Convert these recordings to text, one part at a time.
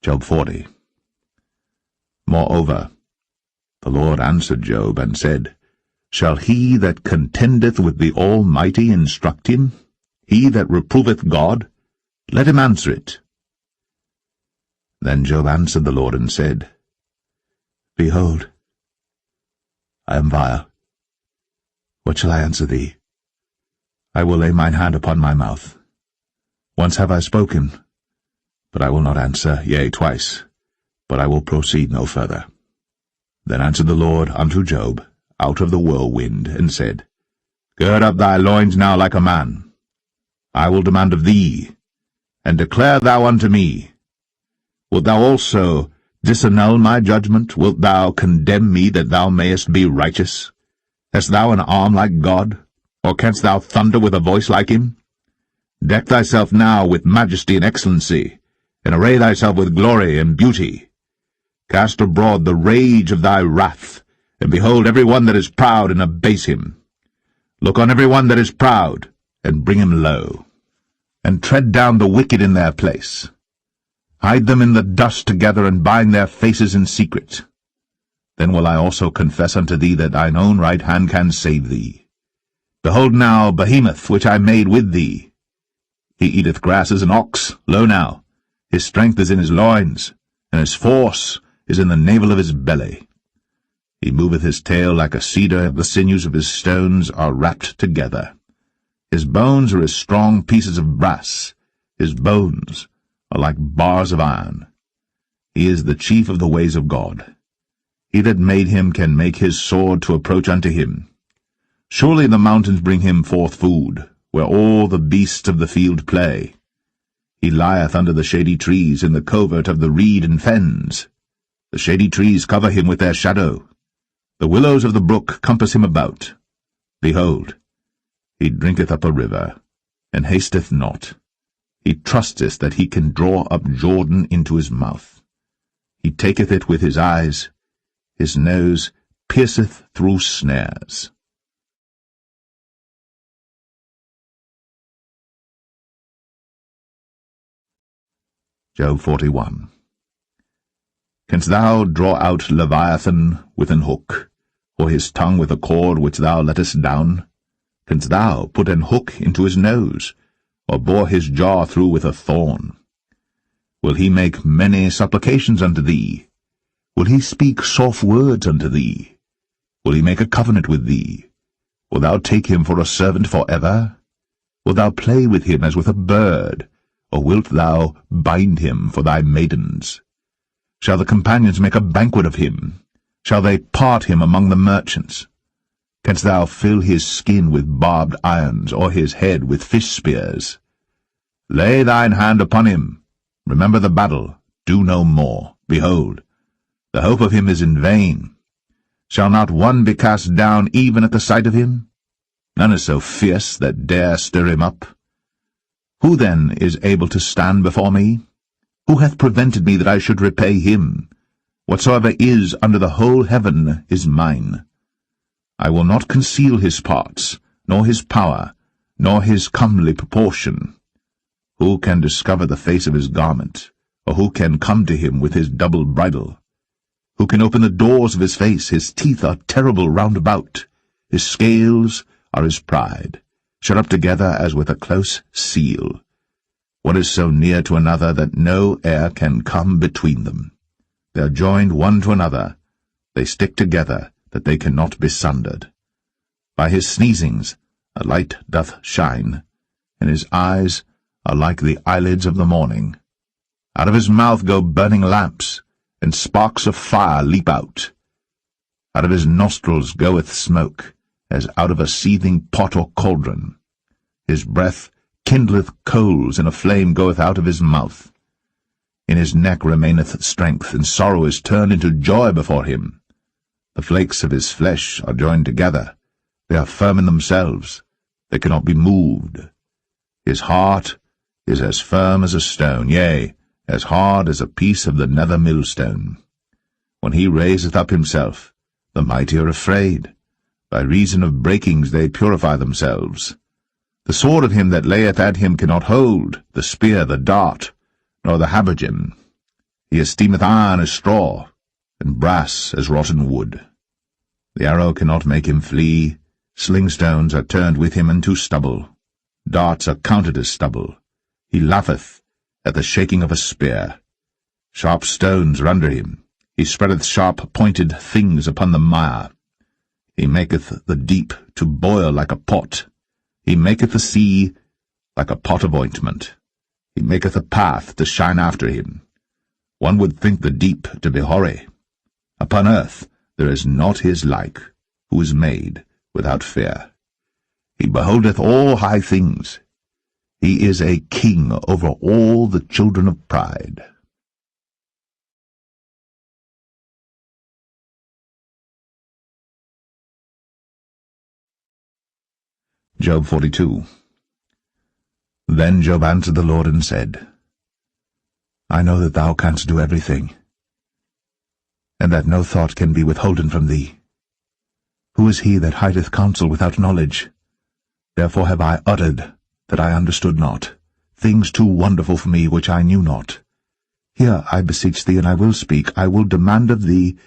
Job 40. Moreover, the Lord answered Job, and said, Shall he that contendeth with the Almighty instruct him? He that reproveth God? Let him answer it. Then Job answered the Lord, and said, Behold, I am vile. What shall I answer thee? I will lay mine hand upon my mouth. Once have I spoken, but I will not answer, yea, twice, but I will proceed no further. Then answered the Lord unto Job out of the whirlwind, and said, Gird up thy loins now like a man. I will demand of thee, and declare thou unto me. Wilt thou also disannul my judgment? Wilt thou condemn me that thou mayest be righteous? Hast thou an arm like God? Or canst thou thunder with a voice like him? Deck thyself now with majesty and excellency, and array thyself with glory and beauty. Cast abroad the rage of thy wrath, and behold every one that is proud, and abase him. Look on every one that is proud, and bring him low. And tread down the wicked in their place. Hide them in the dust together, and bind their faces in secret. Then will I also confess unto thee that thine own right hand can save thee. Behold now Behemoth, which I made with thee. He eateth grass as an ox. Lo now, his strength is in his loins, and his force is in the navel of his belly. He moveth his tail like a cedar, the sinews of his stones are wrapped together. His bones are as strong pieces of brass, his bones are like bars of iron. He is the chief of the ways of God. He that made him can make his sword to approach unto him. Surely the mountains bring him forth food, where all the beasts of the field play. He lieth under the shady trees in the covert of the reed and fens. The shady trees cover him with their shadow. The willows of the brook compass him about. Behold, he drinketh up a river, and hasteth not. He trusteth that he can draw up Jordan into his mouth. He taketh it with his eyes. His nose pierceth through snares. Job 41. Canst thou draw out Leviathan with an hook, or his tongue with a cord which thou lettest down? Canst thou put an hook into his nose, or bore his jaw through with a thorn? Will he make many supplications unto thee? Will he speak soft words unto thee? Will he make a covenant with thee? Wilt thou take him for a servant for ever? Wilt thou play with him as with a bird, or wilt thou bind him for thy maidens? Shall the companions make a banquet of him? Shall they part him among the merchants? Canst thou fill his skin with barbed irons, or his head with fish spears? Lay thine hand upon him. Remember the battle. Do no more. Behold, the hope of him is in vain. Shall not one be cast down even at the sight of him? None is so fierce that dare stir him up. Who then is able to stand before me? Who hath prevented me that I should repay him? Whatsoever is under the whole heaven is mine. I will not conceal his parts, nor his power, nor his comely proportion. Who can discover the face of his garment, or who can come to him with his double bridle? Who can open the doors of his face? His teeth are terrible round about. His scales are his pride, shut up together as with a close seal. One is so near to another that no air can come between them. They are joined one to another. They stick together, that they cannot be sundered. By his sneezings a light doth shine, and his eyes are like the eyelids of the morning. Out of his mouth go burning lamps, and sparks of fire leap out. Out of his nostrils goeth smoke, as out of a seething pot or cauldron. His breath kindleth coals, and a flame goeth out of his mouth. In his neck remaineth strength, and sorrow is turned into joy before him. The flakes of his flesh are joined together. They are firm in themselves. They cannot be moved. His heart is as firm as a stone, yea, as hard as a piece of the nether millstone. When he raiseth up himself, the mighty are afraid. By reason of breakings they purify themselves. The sword of him that layeth at him cannot hold, the spear, the dart, nor the habergeon. He esteemeth iron as straw, and brass as rotten wood. The arrow cannot make him flee. Slingstones are turned with him into stubble. Darts are counted as stubble. He laugheth at the shaking of a spear. Sharp stones are under him. He spreadeth sharp-pointed things upon the mire. He maketh the deep to boil like a pot. He maketh the sea like a pot of ointment. He maketh a path to shine after him. One would think the deep to be hoary. Upon earth there is not his like, who is made without fear. He beholdeth all high things. He is a king over all the children of pride. Job 42. Then Job answered the Lord and said, I know that thou canst do everything, and that no thought can be withholden from thee. Who is he that hideth counsel without knowledge? Therefore have I uttered that I understood not, things too wonderful for me which I knew not. Hear, I beseech thee, and I will speak. I will demand of thee,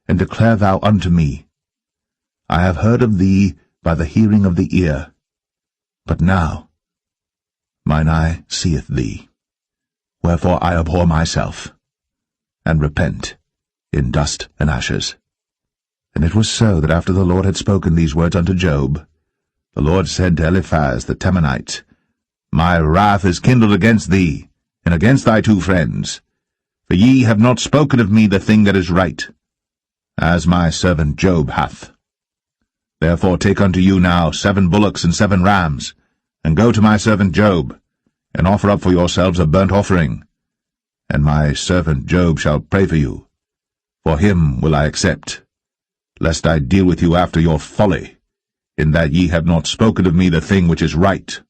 and declare thou unto me. I have heard of thee by the hearing of the ear, but now mine eye seeth thee. Wherefore I abhor myself, and repent in dust and ashes. And it was so that after the Lord had spoken these words unto Job, the Lord said to Eliphaz the Temanite, My wrath is kindled against thee, and against thy two friends, for ye have not spoken of me the thing that is right, as my servant Job hath. Therefore take unto you now 7 bullocks and 7 rams, and go to my servant Job, and offer up for yourselves a burnt offering, and my servant Job shall pray for you. For him will I accept, lest I deal with you after your folly, in that ye have not spoken of me the thing which is right,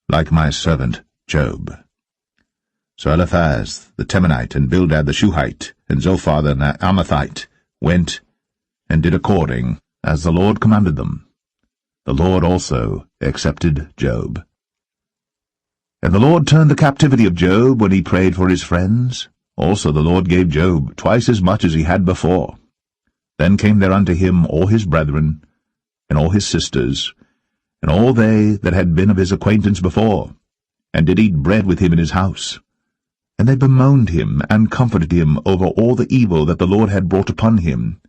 like my servant Job. So Eliphaz the Temanite, and Bildad the Shuhite, and Zophar the Naamathite went and did according as the Lord commanded them. The Lord also accepted Job. And the Lord turned the captivity of Job when he prayed for his friends. Also the Lord gave Job twice as much as he had before. Then came there unto him all his brethren, and all his sisters, and all they that had been of his acquaintance before, and did eat bread with him in his house. And they bemoaned him, and comforted him over all the evil that the Lord had brought upon him.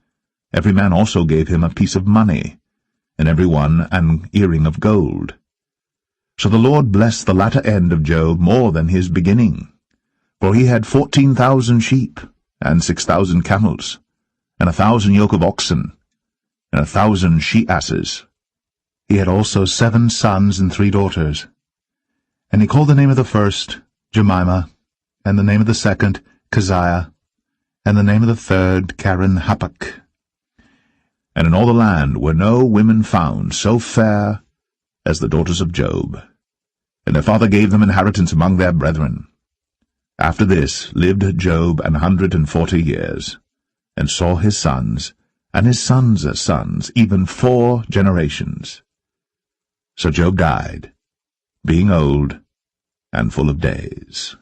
Every man also gave him a piece of money, and every one an earring of gold. So the Lord blessed the latter end of Job more than his beginning. For he had 14,000 sheep, and 6,000 camels, and 1,000 yoke of oxen, and 1,000 she-asses. He had also 7 sons and 3 daughters. And he called the name of the first Jemimah, and the name of the second Keziah, and the name of the third Karen-Happuch. And in all the land were no women found so fair as the daughters of Job. And their father gave them inheritance among their brethren. After this lived Job 140 years, and saw his sons, and his sons' sons, even 4 generations. So Job died, being old and full of days.